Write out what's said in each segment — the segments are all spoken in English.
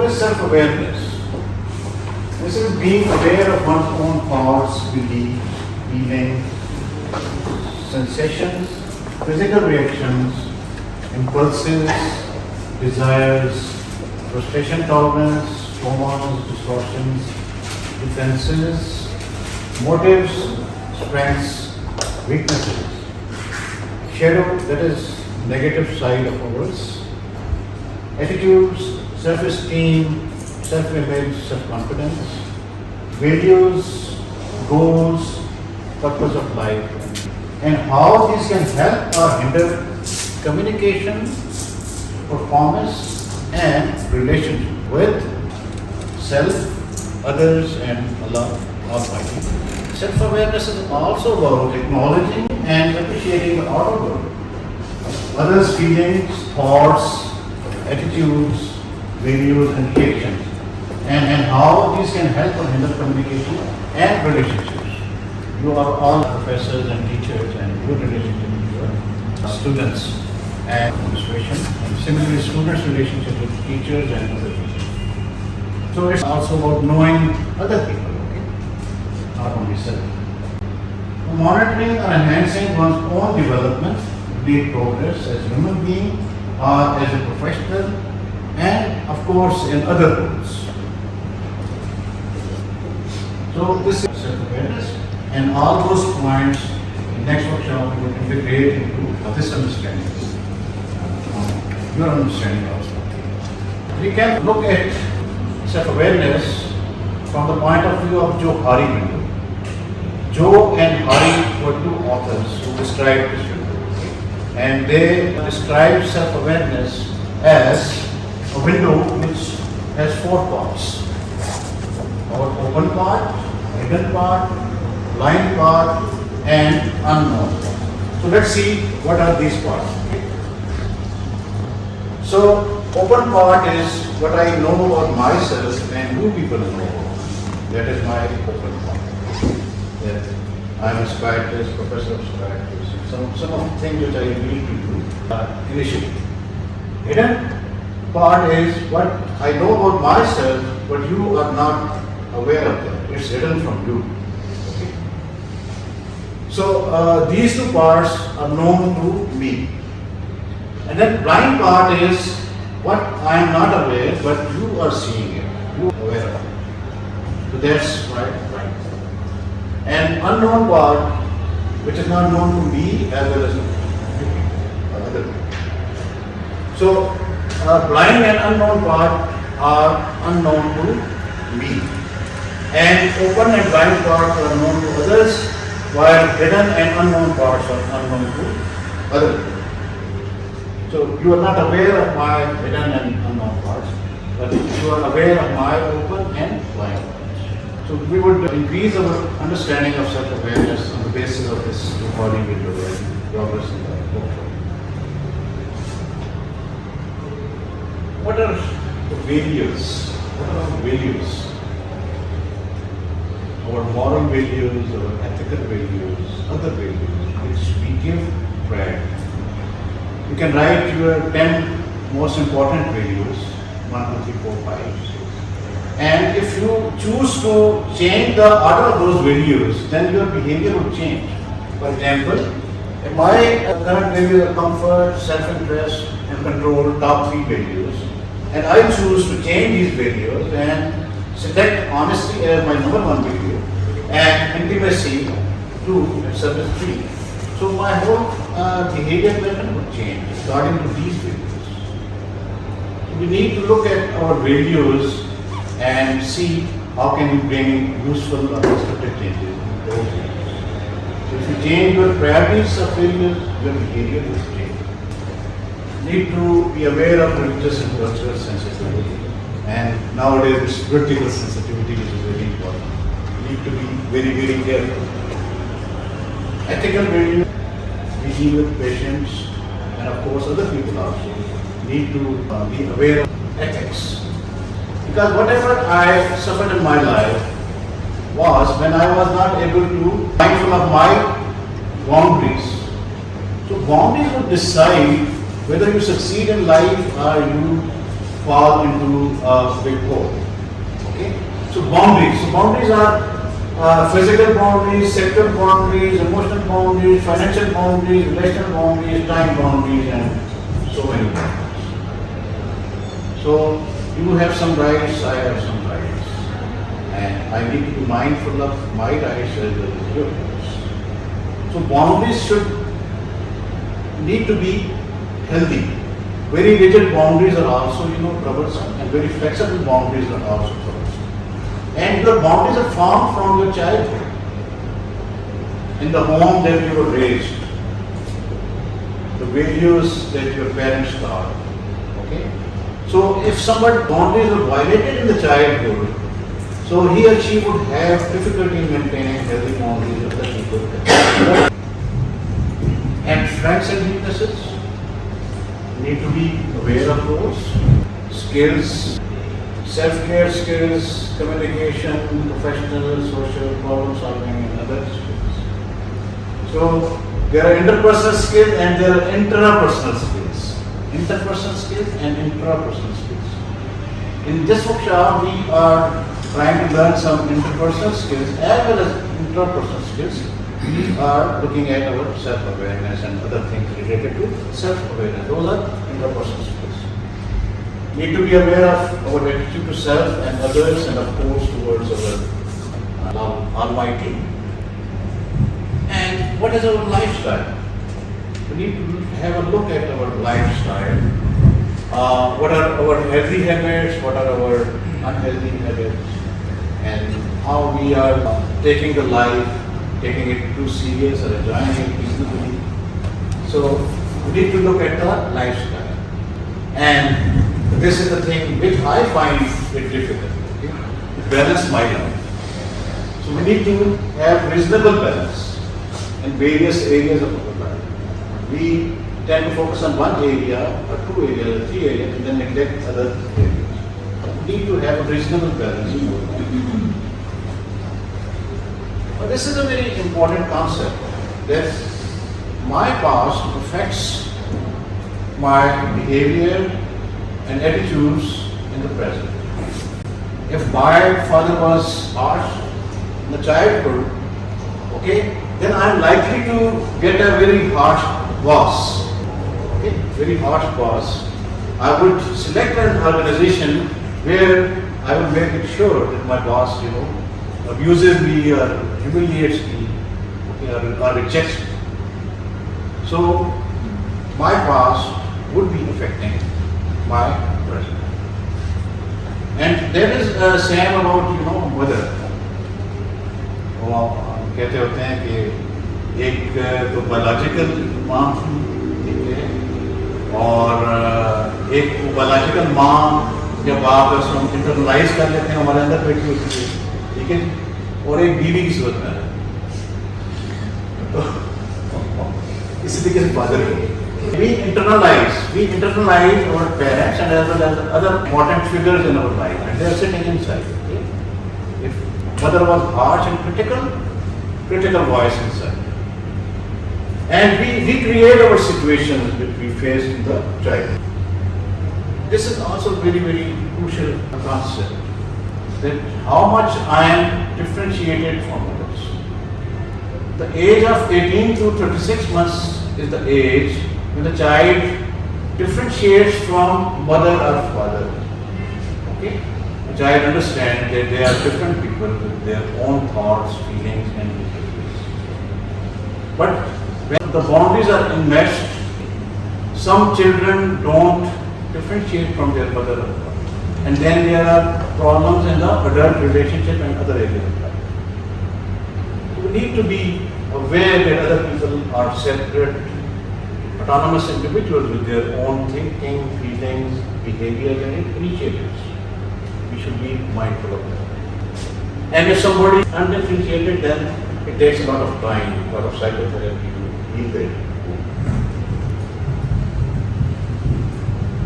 is self-awareness? This is being aware of one's own thoughts, beliefs, feelings, sensations, physical reactions, impulses, desires, frustration tolerance, hormones, distortions, defenses, motives, strengths, weaknesses. Shadow, that is negative side of ours. Attitudes, self-esteem, self-image, self-confidence. Values, goals, purpose of life. And how these can help or hinder communication, performance, and relationship with self, others, and Allah Almighty. Self-awareness is also about acknowledging and appreciating the outer world, others' feelings, thoughts, attitudes, values, and reactions, and how these can help or hinder communication and relationships. You are all professors and teachers, and good relationship with your students and administration, and similarly students' relationship with teachers and other teachers. So it's also about knowing other people, okay? Not only self. Monitoring and enhancing one's own development, be it progress as a human being or as a professional, and of course in other roles. So this is self-awareness, and all those points in next workshop will integrate into this understanding. Your understanding also. We can look at self-awareness from the point of view of JoHari window. Jo and Hari were two authors who described this window, and they describe self-awareness as a window which has four parts: our open part, hidden part, blind part, and unknown part. So let's see what are these parts. So open part is what I know about myself and who people know. That is my open part. That I am a psychiatrist, professor of psychiatry. Some of the things which I need to do initially. Hidden part is what I know about myself, but you are not aware of that. It's hidden from you. Okay. So these two parts are known to me. And then blind part is what I am not aware, but you are seeing it. You are aware of it. So that's right, blind. And unknown part, which is not known to me as well as other people. So blind and unknown part are unknown to me. And open and blind parts are known to others, while hidden and unknown parts are unknown to other people. So you are not aware of my hidden and unknown parts, but you are aware of my open and blind parts. So we would increase our understanding of self-awareness on the basis of this JoHari video and progress in the workshop. What are the values? What are our values? Our moral values, our ethical values, other values which we give priority. You can write your 10 most important values, 1, 2, 3, 4, 5, 6. And if you choose to change the order of those values, then your behavior will change. For example, if my current values are comfort, self-interest, and control, top 3 values, and I choose to change these values and select honesty as my number 1 value, and intimacy 2 and service 3. So my whole behavior pattern would change according to these values. So we need to look at our values and see how can we bring useful or constructive changes in those values. So if you change your priorities of values, your behavior will change. You need to be aware of religious and cultural sensitivity. And nowadays it's vertical sensitivity which is very important. You need to be very, very careful. Ethical values, we deal with patients and of course other people also need to be aware of ethics. Because whatever I suffered in my life was when I was not able to be mindful of my boundaries. So boundaries would decide whether you succeed in life or you fall into a big hole. Okay? So boundaries. So boundaries are physical boundaries, sector boundaries, emotional boundaries, financial boundaries, relational boundaries, time boundaries, and so many boundaries. So you have some rights, I have some rights, and I need to be mindful of my rights as well as your rights. So boundaries should need to be healthy. Very rigid boundaries are also, troublesome, and very flexible boundaries are also troublesome. And your boundaries are formed from your childhood, in the home that you were raised, the values that your parents taught. Okay? So if someone's boundaries are violated in the childhood, so he or she would have difficulty in maintaining healthy boundaries with other people. And strengths and weaknesses, need to be aware of those. Skills, self-care skills, communication, professional, social, problem solving, and other skills. So there are interpersonal skills and there are intrapersonal skills. Interpersonal skills and intrapersonal skills. In this workshop, we are trying to learn some interpersonal skills as well as intrapersonal skills. We are looking at our self-awareness and other things related to self-awareness. Those are interpersonal skills. Need to be aware of our attitude to self and others, and of course towards our Almighty. And what is our lifestyle? We need to have a look at our lifestyle. What are our healthy habits? What are our unhealthy habits? And how we are taking the life, taking it too serious or enjoying it reasonably. So we need to look at the lifestyle. And this is the thing which I find it difficult, okay? To balance my life. So we need to have reasonable balance in various areas of our life. We tend to focus on one area or two areas or three areas and then neglect other areas. We need to have a reasonable balance in our life. But this is a very important concept, that my past affects my behavior and attitudes in the present. If my father was harsh in the childhood, okay, then I'm likely to get a very harsh boss. Okay, very harsh boss. I would select an organization where I would make it sure that my boss, abuses me or humiliates me, okay, or rejects me. So my past would be affecting my present. And there is a saying about, mother. वो कहते होते हैं कि एक तो biological माँ ठीक है, और एक बायोलॉजिकल माँ जब आप उसको इंटरनलाइज कर लेते हैं हमारे अंदर बैठी होती है, ठीक है, और एक बीवी की सूरत में है, तो इसी तरीके से फादर की we internalize our parents and as well as other important figures in our life, and they are sitting inside. Okay? If mother was harsh and critical voice inside, and we create our situations which we face in the child. This is also very, very crucial concept, that how much I am differentiated from others. The age of 18 to 36 months is the age when the child differentiates from mother or father. Okay? The child understands that they are different people with their own thoughts, feelings and behaviors. But when the boundaries are enmeshed, some children don't differentiate from their mother or father. And then there are problems in the adult relationship and other areas of life. We need to be aware that other people are separate, autonomous individuals with their own thinking, feelings, behaviors and initiatives. We should be mindful of that. And if somebody is undifferentiated, then it takes a lot of time, a lot of psychotherapy to heal that.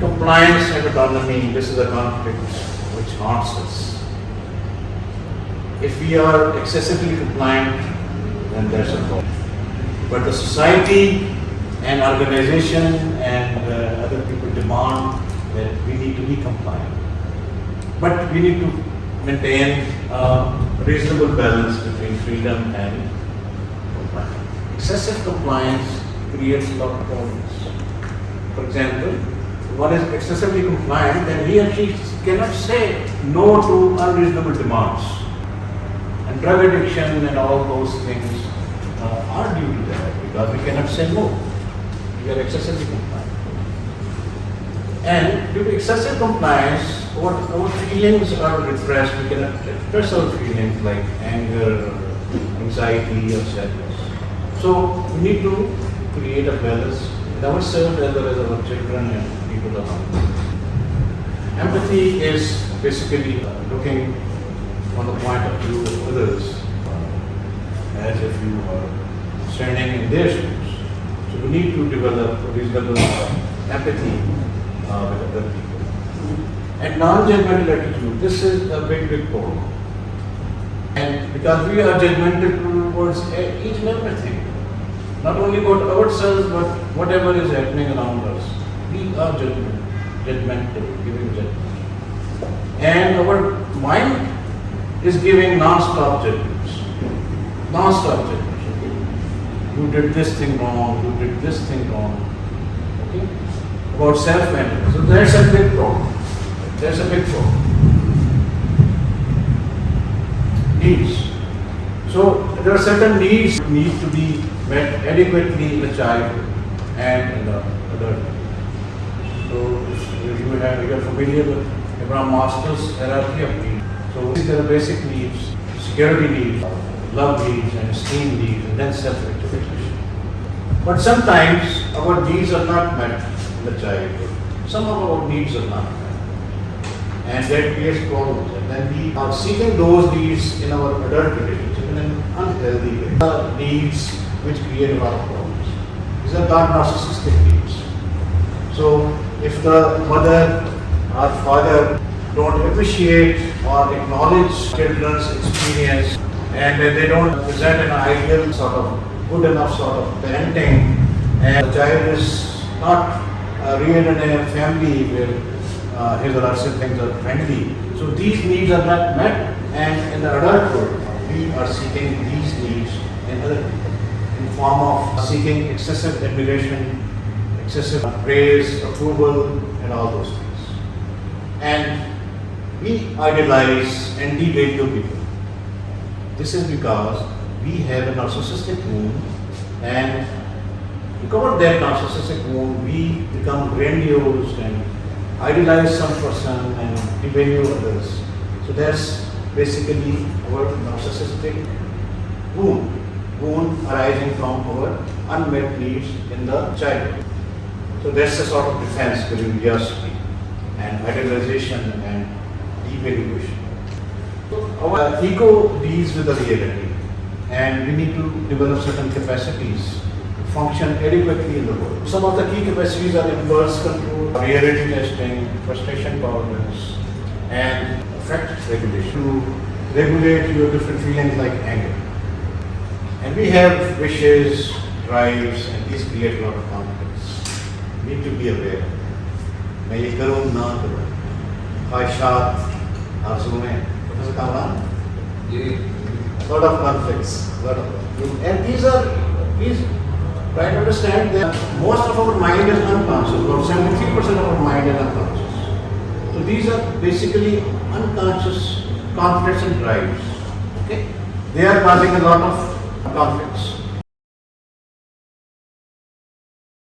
Compliance and autonomy, this is a conflict which haunts us. If we are excessively compliant, then there's a problem. But the society and organization and other people demand that we need to be compliant. But we need to maintain a reasonable balance between freedom and compliance. Excessive compliance creates a lot of problems. For example, if one is excessively compliant, then he or she cannot say no to unreasonable demands. And drug addiction and all those things are due to that, because we cannot say no. We are excessively compliant. And due to excessive compliance, our feelings are repressed. We cannot express our feelings like anger, anxiety, or sadness. So we need to create a balance in ourselves as well as our children and people around us. Empathy is basically looking from the point of view of others, as if you are standing in their shoes. So we need to develop a reasonable empathy with other people. And non-judgmental attitude, this is a big problem. And because we are judgmental towards each and everything, not only about ourselves, but whatever is happening around us, we are judgmental, giving judgment. And our mind is giving non-stop judgments. Non-stop judgments. You did this thing wrong, you did this thing wrong. Okay? About self-management. So that's a big problem. That's a big problem. Needs. So there are certain needs that need to be met adequately in the child and in the adult. So if you are familiar with Abraham Maslow's hierarchy of needs. So these are the basic needs: security needs, love needs, and esteem needs, and then self-actualization. But sometimes our needs are not met in the childhood. Some of our needs are not met, and that creates problems. And then we are seeking those needs in our adult relationship in an unhealthy way. The needs which create a lot of problems. These are called narcissistic needs. So if the mother or father don't appreciate or acknowledge children's experience, and they don't present an ideal sort of good enough sort of parenting, and the child is not reared in a family where his or her siblings are friendly. So these needs are not met, and in the adulthood, we are seeking these needs in other people in form of seeking excessive admiration, excessive praise, approval, and all those things. And we idealize and devalue people. This is because we have a narcissistic wound, and to cover that narcissistic wound, we become grandiose and idealize some person and devalue others. So that's basically our narcissistic wound arising from our unmet needs in the childhood. So that's a sort of defense between curiosity and idealization and devaluation. Our ego deals with the reality, and we need to develop certain capacities to function adequately in the world. Some of the key capacities are impulse control, reality testing, frustration tolerance, and affect regulation. To regulate your different feelings like anger. And we have wishes, drives, and these create a lot of conflicts. We need to be aware. मैं ये करूँ ना करूँ, ख्वाहिशात, आर्ज़ुएं, Professor Kamran, lot of conflicts, and these try to understand that most of our mind is unconscious. About 73% of our mind is unconscious. So these are basically unconscious conflicts and drives. Okay, they are causing a lot of conflicts.